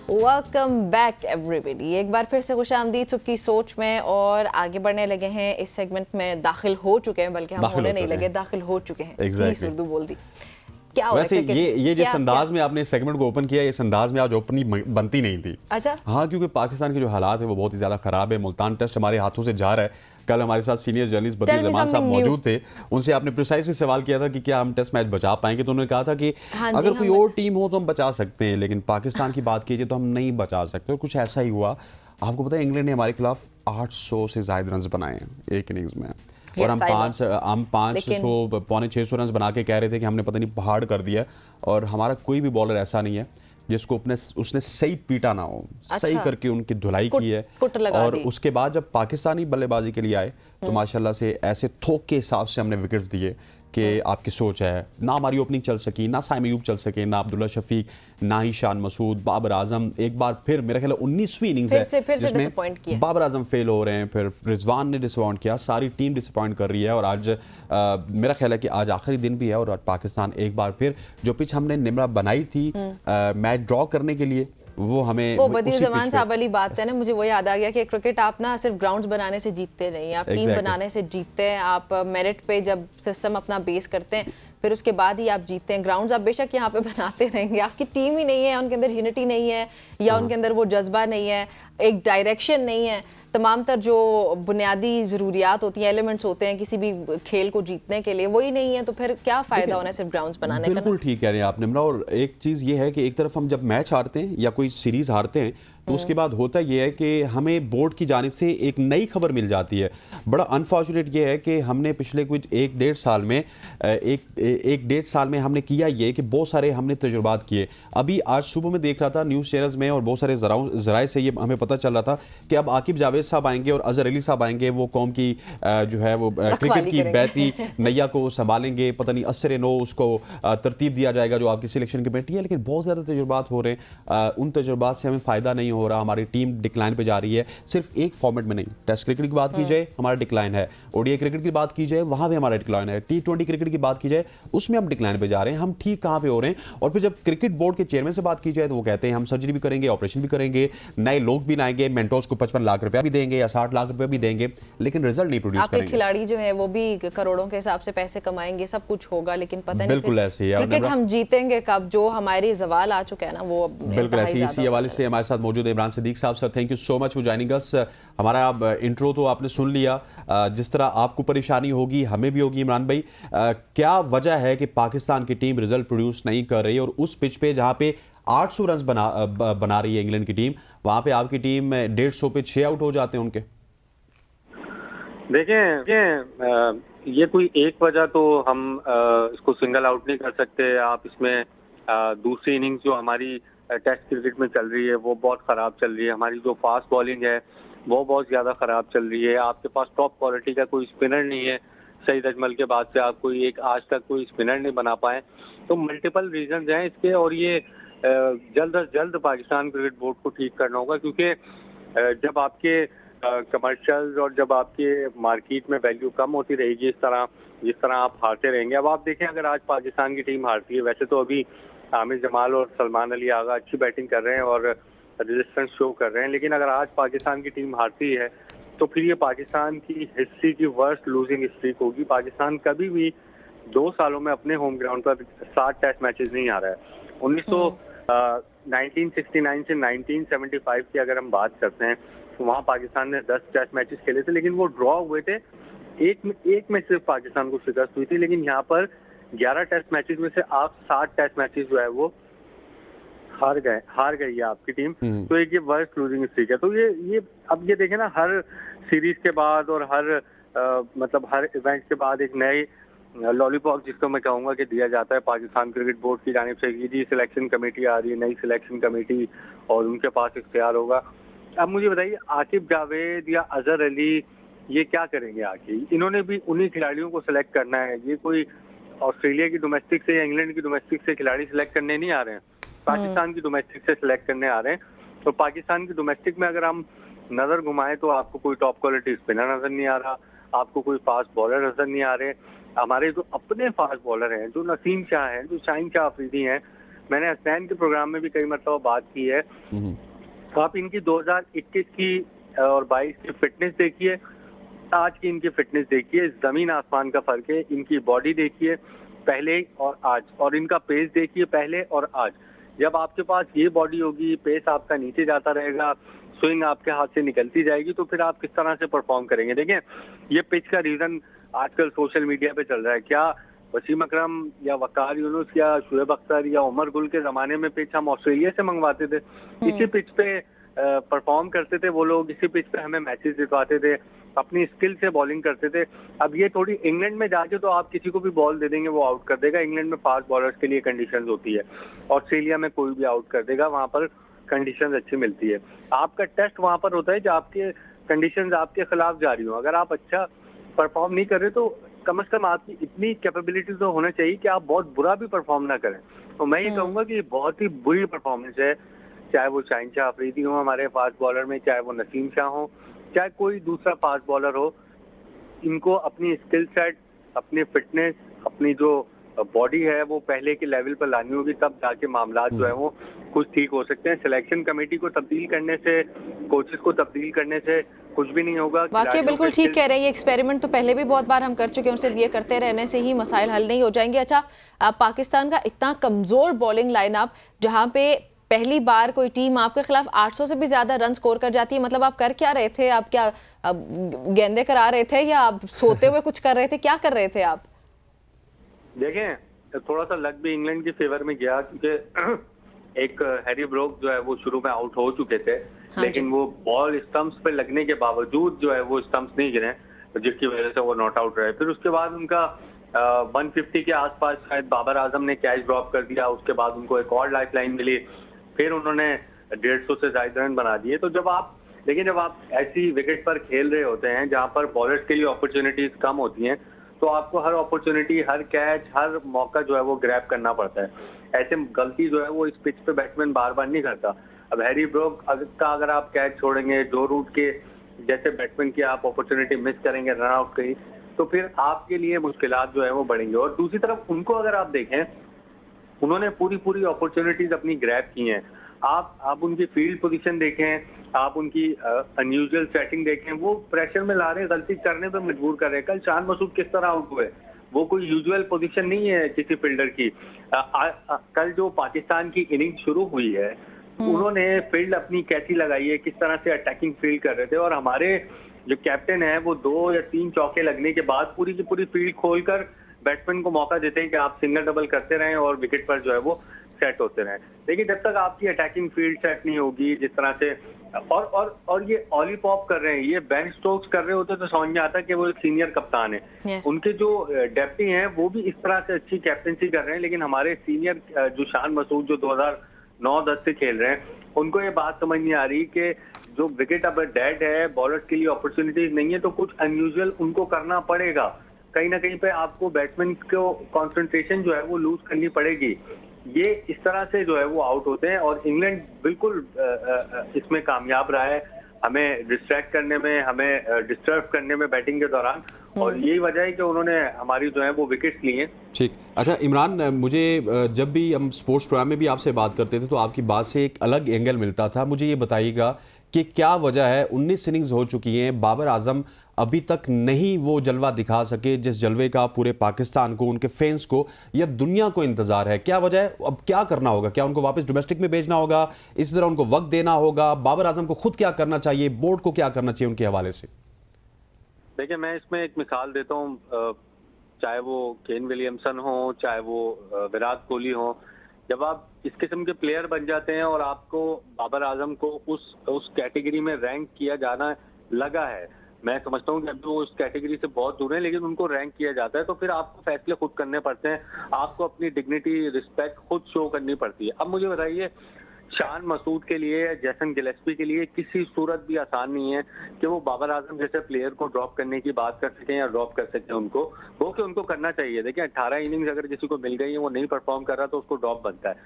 Welcome back everybody. एक बार फिर से खुशामदीद सबकी सोच में, और आगे बढ़ने लगे हैं। इस सेगमेंट में दाखिल हो चुके हैं, बल्कि हम होने नहीं लगे, दाखिल हो चुके हैं। exactly. उर्दू बोल दी। क्या हो वैसे ये जिस अंदाज में आपने सेगमेंट को ओपन किया, इस अंदाज में आज ओपनिंग बनती नहीं थी। अच्छा हाँ, क्योंकि पाकिस्तान के जो हालात है वो बहुत ही ज़्यादा ख़राब है। मुल्तान टेस्ट हमारे हाथों से जा रहा है। कल हमारे साथ सीनियर जर्नलिस्ट बदर जमान साहब मौजूद थे। उनसे आपने प्रिसाइसली सवाल किया था कि क्या हम टेस्ट मैच बचा पाएंगे, तो उन्होंने कहा था कि अगर कोई और टीम हो तो हम बचा सकते हैं, लेकिन पाकिस्तान की बात कीजिए तो हम नहीं बचा सकते। और कुछ ऐसा ही हुआ। आपको पता है इंग्लैंड ने हमारे खिलाफ 800 से ज़ायद रन बनाए हैं एक इनिंग्स में, और हम 500 पौने 600 रन बना के कह रहे थे कि हमने पता नहीं पहाड़ कर दिया। और हमारा कोई भी बॉलर ऐसा नहीं है जिसको उसने सही पीटा ना हो। अच्छा। सही करके उनकी धुलाई की है। और उसके बाद जब पाकिस्तानी बल्लेबाजी के लिए आए तो माशाल्लाह से ऐसे थोक के हिसाब से हमने विकेट्स दिए कि आपकी सोच है। ना हमारी ओपनिंग चल सकी, ना साइम अयूब चल सके, ना अब्दुल्ला शफीक, ना ही शान मसूद, बाबर आजम। एक बार फिर मेरा ख्याल 19वीं इनिंग्स है जिसमें बाबर आजम फेल हो रहे हैं, फिर रिजवान ने डिसअपॉइंट किया, सारी टीम डिसअपॉइंट कर रही है। और आज मेरा ख्याल है कि आज आखिरी दिन भी है और आज पाकिस्तान एक बार फिर जो पिच हमने निमरा बनाई थी मैच ड्रॉ करने के लिए, वो हमें वो बदीर जमान साहब वाली बात है ना। मुझे वो याद आ गया कि क्रिकेट आप ना सिर्फ ग्राउंड्स बनाने से जीतते नहीं, आप टीम बनाने से जीतते हैं। आप मेरिट पे जब सिस्टम अपना बेस करते हैं फिर उसके बाद ही आप जीतते हैं। ग्राउंड्स आप बेशक यहाँ पे बनाते रहेंगे, आपकी टीम ही नहीं है, उनके अंदर यूनिटी नहीं है, या उनके अंदर वो जज्बा नहीं है, एक डायरेक्शन नहीं है, तमाम तर जो बुनियादी ज़रूरियात होती हैं, एलिमेंट्स होते हैं किसी भी खेल को जीतने के लिए, वही नहीं है, तो फिर क्या फ़ायदा होना है सिर्फ ग्राउंड्स बनाने का। बिल्कुल ठीक कह रहे हैं आपने। और एक चीज़ ये है कि एक तरफ हम जब मैच हारते हैं या कोई सीरीज़ हारते हैं तो उसके बाद होता ये है कि हमें बोर्ड की जानिब से एक नई खबर मिल जाती है। बड़ा अनफॉर्चुनेट ये है कि हमने पिछले कुछ एक डेढ़ साल में हमने किया ये कि बहुत सारे हमने तजुर्बात किए। अभी आज सुबह में देख रहा था न्यूज़ चैनल्स में और बहुत सारे ज़राए से ये हमें पता चल रहा था कि अब आकिब जावेद साहब आएंगे और अजहर अली साहब आएंगे, वो कौम की जो है वो क्रिकेट की बहती नैया को संभालेंगे। पता नहीं असर नो उसको तरतीब दिया जाएगा जो आपकी सिलेक्शन कमेटी है। लेकिन बहुत ज़्यादा तजुर्बात हो रहे हैं, उन तजुर्बात से हमें फ़ायदा नहीं हो रहा। हमारी टीम डिक्लाइन पे जा रही है। सिर्फ एक फॉर्मेट में नहीं, टेस्ट क्रिकेट की बात की जाए हमारा डिक्लाइन है, ओडीआई क्रिकेट की बात की जाए वहां भी हमारा डिक्लाइन है, T20 क्रिकेट की बात की जाए उसमें हम डिक्लाइन पे जा रहे हैं। हम ठीक कहां पे हो रहे हैं? और फिर जब क्रिकेट बोर्ड के चेयरमैन से बात की जाए तो वो कहते हैं हम सर्जरी भी करेंगे, ऑपरेशन भी करेंगे, नए लोग भी लाएंगे, मेंटोर्स को 55 लाख रुपया भी देंगे या 60 लाख रुपया भी देंगे, लेकिन रिजल्ट नहीं प्रोड्यूस करेंगे। खिलाड़ी जो है वो भी करोड़ों के हिसाब से पैसे कमाएंगे, सब कुछ होगा, लेकिन पता नहीं बिल्कुल ऐसे ही क्रिकेट हम जीतेंगे कब? जो हमारे जवाल आ चुका है ना वो बिल्कुल ऐसे ही। इसी हवाले से हमारे साथ मौजूद है इमरान सिद्दीक साहब। Sir thank you so much for joining us. हमारा अब इंट्रो तो आपने सुन लिया, जिस तरह आपको परेशानी होगी हमें भी होगी। इमरान भाई, क्या वजह है कि पाकिस्तान की टीम रिजल्ट प्रोड्यूस नहीं कर रही, और उस पिच पे जहां पे 800 रन बना रही है इंग्लैंड की टीम, वहां पे आपकी टीम 150 पे 6 आउट हो जाते हैं उनके? देखें, ये कोई एक वजह तो हम इसको सिंगल आउट नहीं कर सकते। आप इसमें दूसरी इनिंग्स जो हमारी टेस्ट क्रिकेट में चल रही है वो बहुत ख़राब चल रही है। हमारी जो फास्ट बॉलिंग है वो बहुत ज़्यादा ख़राब चल रही है। आपके पास टॉप क्वालिटी का कोई स्पिनर नहीं है। सईद अजमल के बाद से आप कोई एक आज तक कोई स्पिनर नहीं बना पाए। तो मल्टीपल रीजंस हैं इसके, और ये जल्द अज जल्द पाकिस्तान क्रिकेट बोर्ड को ठीक करना होगा, क्योंकि जब आपके कमर्शियल्स और जब आपके मार्केट में वैल्यू कम होती रहेगी जिस तरह आप हारते रहेंगे। अब आप देखें, अगर आज पाकिस्तान की टीम हारती है, वैसे तो अभी आमिर जमाल और सलमान अली आगा अच्छी बैटिंग कर रहे हैं और रेजिस्टेंस शो कर रहे हैं, लेकिन अगर आज पाकिस्तान की टीम हारती है तो फिर ये पाकिस्तान की हिस्ट्री की वर्स्ट लूजिंग स्ट्रीक होगी। पाकिस्तान कभी भी 2 सालों में अपने होम ग्राउंड पर 7 टेस्ट मैचेस नहीं हारा है। 1969 से 1975 की अगर हम बात करते हैं तो वहाँ पाकिस्तान ने 10 टेस्ट मैचेस खेले थे, लेकिन वो ड्रॉ हुए थे। एक में सिर्फ पाकिस्तान को शिकस्त हुई थी, लेकिन यहाँ पर 11 टेस्ट मैचेस में से आप 7 टेस्ट मैचेस जो है वो हार गई है आपकी टीम। तो एक ये वर्स्ट लूजिंग स्ट्रीक है। तो ये अब ये देखें ना, हर सीरीज के बाद और मतलब हर इवेंट के बाद एक नए लॉलीपॉप, जिसको मैं कहूँगा कि दिया जाता है पाकिस्तान क्रिकेट बोर्ड की जानिब से, जी सिलेक्शन कमेटी आ रही है, नई सिलेक्शन कमेटी, और उनके पास इख्तियार होगा। अब मुझे बताइए, आकिब जावेद या अजहर अली ये क्या करेंगे आके? इन्होंने भी उन्हीं खिलाड़ियों को सिलेक्ट करना है। ये कोई ऑस्ट्रेलिया की डोमेस्टिक से या इंग्लैंड की डोमेस्टिक से खिलाड़ी सिलेक्ट करने नहीं आ रहे हैं, पाकिस्तान की डोमेस्टिक से सिलेक्ट करने आ रहे हैं। तो पाकिस्तान की डोमेस्टिक में अगर हम नजर घुमाएं तो आपको कोई टॉप क्वालिटी स्पिनर नजर नहीं आ रहा, आपको कोई फास्ट बॉलर नजर नहीं आ रहे। हमारे जो अपने फास्ट बॉलर हैं, जो नसीम शाह हैं, जो शाहीन शाह अफरीदी हैं, मैंने हसनैन के प्रोग्राम में भी कई मरतबा बात की है। तो आप इनकी 2021 की और 22 की फिटनेस देखिए, आज की इनकी फिटनेस देखिए, जमीन आसमान का फर्क है। इनकी बॉडी देखिए पहले और आज, और इनका पेस देखिए पहले और आज। जब आपके पास ये बॉडी होगी, पेस आपका नीचे जाता रहेगा, स्विंग आपके हाथ से निकलती जाएगी, तो फिर आप किस तरह से परफॉर्म करेंगे। देखें, ये पिच का रीजन आजकल सोशल मीडिया पे चल रहा है। क्या वसीम अकरम या वकार यूनुस या शुएब अख्तर या उमर गुल के जमाने में पिच हम ऑस्ट्रेलिया से मंगवाते थे, इसी पिच पे परफॉर्म करते थे वो लोग, इसी पिच पे हमें मैचेस जितवाते थे, अपनी स्किल से बॉलिंग करते थे। अब ये थोड़ी इंग्लैंड में जाके तो आप किसी को भी बॉल दे देंगे वो आउट कर देगा। इंग्लैंड में फास्ट बॉलर्स के लिए कंडीशंस होती है, ऑस्ट्रेलिया में कोई भी आउट कर देगा, वहां पर कंडीशंस अच्छी मिलती है। आपका टेस्ट वहां पर होता है जब आपके कंडीशंस आपके खिलाफ जा रही हो। अगर आप अच्छा परफॉर्म नहीं कर रहे तो कम से कम आपकी इतनी कैपेबिलिटी तो होना चाहिए कि आप बहुत बुरा भी परफॉर्म ना करें। तो मैं ये कहूंगा कि बहुत ही बुरी परफॉर्मेंस है, चाहे वो शाहीन शाह अफरीदी हो हमारे फास्ट बॉलर में, चाहे वो नसीम शाह हो, चाहे कोई दूसरा फास्ट बॉलर हो। इनको अपनी स्किल सेट, अपनी फिटनेस, अपनी जो बॉडी है वो पहले के लेवल पर लानी होगी, तब जाके मामला जो है वो कुछ ठीक हो सकते हैं। सिलेक्शन कमेटी को तब्दील करने से, कोचेस को तब्दील करने से कुछ भी नहीं होगा। वाकई बिल्कुल ठीक कह रहे हैं। ये एक्सपेरिमेंट तो पहले भी बहुत बार हम कर चुके हैं और सिर्फ ये करते रहने से ही मसाइल हल नहीं हो जाएंगे। अच्छा, पाकिस्तान का इतना कमजोर बॉलिंग लाइनअप, जहां पे पहली बार कोई टीम आपके खिलाफ 800 से भी ज्यादा रन स्कोर कर जाती है, मतलब आप कर क्या रहे थे? आप क्या गेंदे करा रहे थे या आप सोते हुए कुछ कर रहे थे? क्या कर रहे थे आप? देखें, थोड़ा सा लक भी इंग्लैंड के फेवर में गया, क्योंकि एक हैरी ब्रोक जो है वो शुरू में आउट हो चुके थे। हाँ, लेकिन वो बॉल स्टंप्स पे लगने के बावजूद जो है वो स्टंप्स नहीं गिरे, जिसकी वजह से वो नॉट आउट रहे। फिर उसके बाद उनका 150 के आसपास शायद बाबर आजम ने कैच ड्रॉप कर दिया, उसके बाद उनको एक और लाइफ लाइन मिली, फिर उन्होंने 150 से ज्यादा रन बना दिए। तो जब आप ऐसी विकेट पर खेल रहे होते हैं जहां पर बॉलर्स के लिए अपॉर्चुनिटीज कम होती हैं, तो आपको हर अपॉर्चुनिटी, हर कैच, हर मौका जो है वो ग्रैब करना पड़ता है। ऐसे गलती जो है वो इस पिच पे बैट्समैन बार बार नहीं करता। अब हैरी ब्रोक का अगर आप कैच छोड़ेंगे, जो रूट के जैसे बैट्समैन की आप अपॉर्चुनिटी मिस करेंगे रन आउट कहीं, तो फिर आपके लिए मुश्किलात जो है वो बढ़ेंगे। और दूसरी तरफ उनको अगर आप देखें, उन्होंने पूरी अपॉर्चुनिटीज अपनी ग्रैब की हैं। आप उनकी फील्ड पोजीशन देखें, आप उनकी अनयूजुअल सेटिंग देखें, वो प्रेशर में ला रहे हैं, गलती करने पे मजबूर कर रहे हैं। कल शान मसूद किस तरह आउट हुए, वो कोई यूजुअल पोजीशन नहीं है किसी फील्डर की। कल जो पाकिस्तान की इनिंग शुरू हुई है, उन्होंने फील्ड अपनी कैसी लगाई है, किस तरह से अटैकिंग फील्ड कर रहे थे, और हमारे जो कैप्टन है वो 2 या 3 चौके लगने के बाद पूरी की पूरी फील्ड खोलकर बैट्समैन को मौका देते हैं कि आप सिंगल डबल करते रहें और विकेट पर जो है वो सेट होते रहें। लेकिन जब तक आपकी अटैकिंग फील्ड सेट नहीं होगी, जिस तरह से और ये ऑली पॉप कर रहे हैं, ये बेन स्टोक्स कर रहे होते तो समझ में आता कि वो एक सीनियर कप्तान है। yes. उनके जो डेप्टी हैं वो भी इस तरह से अच्छी कैप्टनसी कर रहे हैं, लेकिन हमारे सीनियर जो शान मसूद जो 2009-10 से खेल रहे हैं, उनको ये बात समझ नहीं आ रही कि जो विकेट अब डेड है, बॉलर्स के लिए अपॉर्चुनिटीज नहीं है, तो कुछ अनयूजुअल उनको करना पड़ेगा। कहीं ना कहीं पे आपको बैट्समैन को कंसंट्रेशन जो है वो लूज करनी पड़ेगी। ये इस तरह से जो है वो आउट होते हैं, और इंग्लैंड बिल्कुल इसमें कामयाब रहा है, हमें डिस्ट्रैक्ट करने में, हमें डिस्टर्ब करने में बैटिंग के दौरान, और यही वजह है कि उन्होंने हमारी जो है वो विकेट्स लिए। ठीक। अच्छा इमरान, मुझे जब भी हम स्पोर्ट्स प्रोग्राम में भी आपसे बात करते थे तो आपकी बात से एक अलग एंगल मिलता था। मुझे ये बताइएगा कि क्या वजह है, 19 इनिंग्स हो चुकी हैं, बाबर आजम अभी तक नहीं वो जलवा दिखा सके जिस जलवे का पूरे पाकिस्तान को, उनके फैंस को या दुनिया को इंतजार है? क्या वजह है? अब क्या करना होगा? क्या उनको वापस डोमेस्टिक में भेजना होगा? इस तरह उनको वक्त देना होगा? बाबर आजम को खुद क्या करना चाहिए? बोर्ड को क्या करना चाहिए उनके हवाले से? देखिए, मैं इसमें एक मिसाल देता हूँ, चाहे वो केन विलियमसन हो, चाहे वो विराट कोहली हो। जब आप इस किस्म के प्लेयर बन जाते हैं और आपको बाबर आजम को उस कैटेगरी में रैंक किया जाना लगा है, मैं समझता हूँ कि अभी वो उस कैटेगरी से बहुत दूर है, लेकिन उनको रैंक किया जाता है, तो फिर आपको फैसले खुद करने पड़ते हैं, आपको अपनी डिग्निटी, रिस्पेक्ट खुद शो करनी पड़ती है। अब मुझे बताइए, शान मसूद के लिए, जैसन गिलेस्पी के लिए किसी सूरत भी आसान नहीं है कि वो बाबर आजम जैसे प्लेयर को ड्रॉप करने की बात कर सकें या ड्रॉप कर सकें उनको, वो कि उनको करना चाहिए। देखिए, 18 इनिंग्स अगर किसी को मिल गई है, वो नहीं परफॉर्म कर रहा तो उसको ड्रॉप बनता है।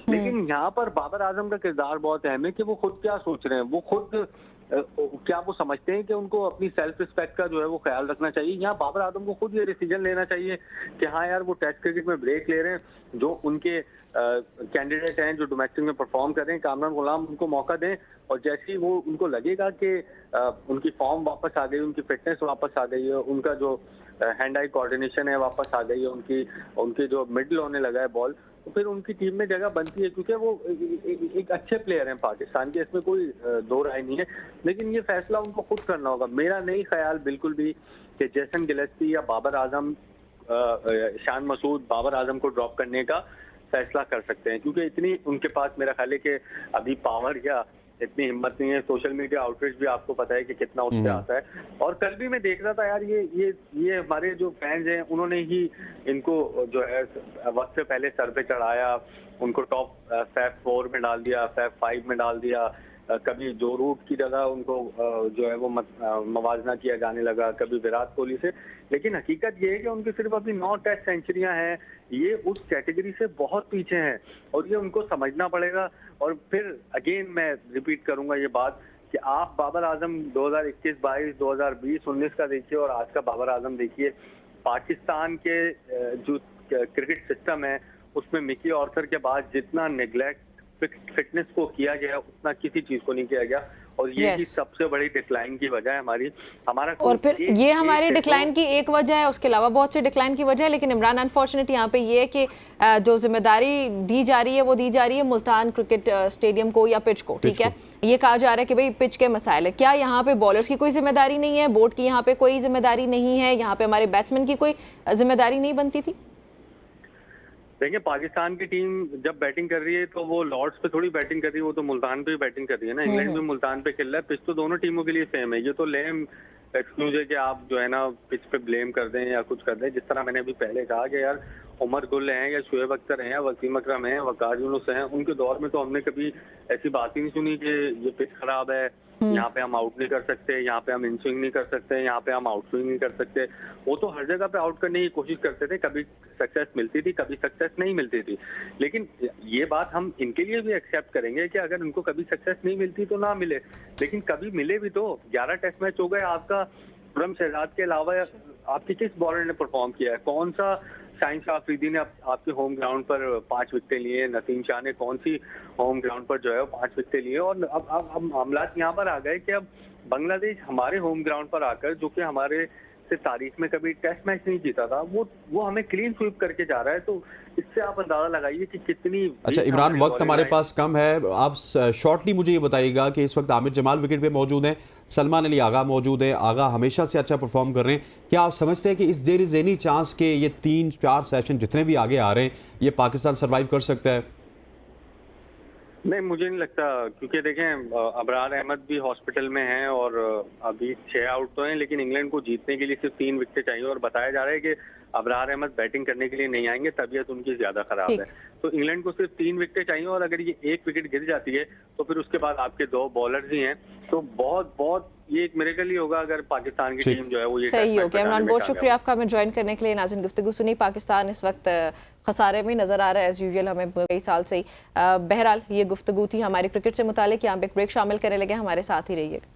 लेकिन यहाँ पर बाबर आजम का किरदार बहुत अहम है कि वो खुद क्या सोच रहे हैं, वो खुद क्या वो समझते हैं कि उनको अपनी सेल्फ रिस्पेक्ट का जो है वो ख्याल रखना चाहिए। यहाँ बाबर आजम को खुद ये डिसीजन लेना चाहिए कि हाँ यार वो टेस्ट क्रिकेट में ब्रेक ले रहे हैं, जो उनके कैंडिडेट हैं जो डोमेस्टिक में परफॉर्म कर रहे हैं, कामरान गुलाम, उनको मौका दें। और जैसे ही वो उनको लगेगा कि उनकी फॉर्म वापस आ गई, उनकी फिटनेस वापस आ गई है, उनका जो हैंड आई कोऑर्डिनेशन है वापस आ गई है, उनकी जो मिडल होने लगा है बॉल, तो फिर उनकी टीम में जगह बनती है, क्योंकि वो एक अच्छे प्लेयर हैं पाकिस्तान के, इसमें कोई दो राय नहीं है। लेकिन ये फैसला उनको खुद करना होगा। मेरा नहीं ख्याल बिल्कुल भी कि जेसन गिलेस्पी या बाबर आजम, शान मसूद बाबर आजम को ड्रॉप करने का फैसला कर सकते हैं, क्योंकि इतनी उनके पास मेरा ख्याल है कि अभी पावर या इतनी हिम्मत नहीं है। सोशल मीडिया आउटरीच भी आपको पता है कि कितना उससे आता है। और कल भी मैं देख रहा था यार, ये हमारे जो फैंस हैं उन्होंने ही इनको जो है वक्त से पहले सर पे चढ़ाया, उनको टॉप फैफ 4 में डाल दिया, फैफ 5 में डाल दिया। कभी जो रूट की जगह उनको जो है वो मवाजना किया जाने लगा, कभी विराट कोहली से। लेकिन हकीकत ये है कि उनकी सिर्फ अभी 9 टेस्ट सेंचुरियां हैं, ये उस कैटेगरी से बहुत पीछे हैं और ये उनको समझना पड़ेगा। और फिर अगेन मैं रिपीट करूंगा ये बात कि आप बाबर आजम 2021, 22, 2020, 19 का देखिए और आज का बाबर आजम देखिए। पाकिस्तान के जो क्रिकेट सिस्टम है उसमें मिकी ऑर्थर के बाद जितना नेग्लेक्ट फिटनेस को किया गया उतना किसी चीज को नहीं किया गया, और ये ही सबसे बड़ी डिक्लाइन की वजह है हमारा। और फिर ये हमारे डिक्लाइन की एक वजह है, उसके अलावा बहुत सी डिक्लाइन की वजह है। लेकिन इमरान अनफॉर्चुनेट यहाँ पे ये है कि जो जिम्मेदारी दी जा रही है वो दी जा रही है मुल्तान क्रिकेट स्टेडियम को या पिच को, ठीक है। ये कहा जा रहा है कि भाई पिच के मसाइल है, क्या यहाँ पे बॉलर्स की कोई जिम्मेदारी नहीं है, बोर्ड की यहाँ पे कोई जिम्मेदारी नहीं है, यहाँ पे हमारे बैट्समैन की कोई जिम्मेदारी नहीं बनती थी? देखिए, पाकिस्तान की टीम जब बैटिंग कर रही है तो वो लॉर्ड्स पे थोड़ी बैटिंग कर रही है, वो तो मुल्तान पे भी बैटिंग कर रही है ना। इंग्लैंड भी मुल्तान पे खेल रहा है। पिच तो दोनों टीमों के लिए सेम है। ये तो लेम एक्सक्यूज है कि आप जो है ना पिच पे ब्लेम कर दें या कुछ कर दें। जिस तरह मैंने अभी पहले कहा कि यार उमर गुल हैं या शुएब अख्तर हैं, वसीम अकरम हैं, वकार यूनुस हैं, उनके दौर में तो हमने कभी ऐसी बात ही नहीं सुनी कि ये पिच खराब है, यहाँ पे हम आउट नहीं कर सकते, यहाँ पे हम इन स्विंग नहीं कर सकते, यहाँ पे हम आउट स्विंग नहीं कर सकते। वो तो हर जगह पे आउट करने की कोशिश करते थे, कभी सक्सेस मिलती थी, कभी सक्सेस नहीं मिलती थी। लेकिन ये बात हम इनके लिए भी एक्सेप्ट करेंगे कि अगर उनको कभी सक्सेस नहीं मिलती तो ना मिले, लेकिन कभी मिले भी तो। 11 टेस्ट मैच हो गए, आपका खुर्रम शहजाद के अलावा आपके किस बॉलर ने परफॉर्म किया है? कौन सा शाहीन शाह अफरीदी ने आपके होम ग्राउंड पर 5 विकेटें लिए? नसीम शाह ने कौन सी होम ग्राउंड पर जो है 5 विकेटें लिए? और अब मामला यहाँ पर आ गए कि अब बांग्लादेश हमारे होम ग्राउंड पर आकर, जो कि हमारे से तारीख में कभी टेस्ट मैच नहीं जीता था, वो हमें क्लीन स्वीप करके जा रहा है। तो इससे आप अंदाजा लगाइए कि कितनी। अच्छा इमरान, वक्त हमारे पास कम है, आप शॉर्टली मुझे ये बताइएगा कि इस वक्त आमिर जमाल विकेट पे मौजूद हैं, सलमान अली आगा मौजूद है, आगा हमेशा से अच्छा परफॉर्म कर रहे हैं। क्या आप समझते हैं कि इस देर इज एनी चांस के ये 3-4 सेशन जितने भी आगे आ रहे हैं ये पाकिस्तान सर्वाइव कर सकता है? नहीं, मुझे नहीं लगता, क्योंकि देखें अबरार अहमद भी हॉस्पिटल में हैं और अभी 6 आउट तो हैं, लेकिन इंग्लैंड को जीतने के लिए सिर्फ 3 विकेट चाहिए। और बताया जा रहा है कि अबरार अहमद बैटिंग करने के लिए नहीं आएंगे, तबीयत उनकी ज्यादा खराब है। तो इंग्लैंड को सिर्फ 3 विकेट चाहिए, और अगर ये 1 विकेट गिर जाती है तो फिर उसके बाद आपके 2 बॉलर्स ही हैं। तो बहुत ये एक मिरेकल ही होगा अगर पाकिस्तान की टीम जो है वो ये सही हो गया। इमरान, बहुत शुक्रिया आपका हमें ज्वाइन करने के लिए। नाज़रीन, गुफ्तगू सुनी। पाकिस्तान इस वक्त खसारे में नजर आ रहा है एज यूजुअल, हमें कई साल से ही। बहरहाल ये गुफ्तगू थी हमारी क्रिकेट से मुतालिक। यहाँ पे एक ब्रेक शामिल करने लगे, हमारे साथ ही रहिएगा।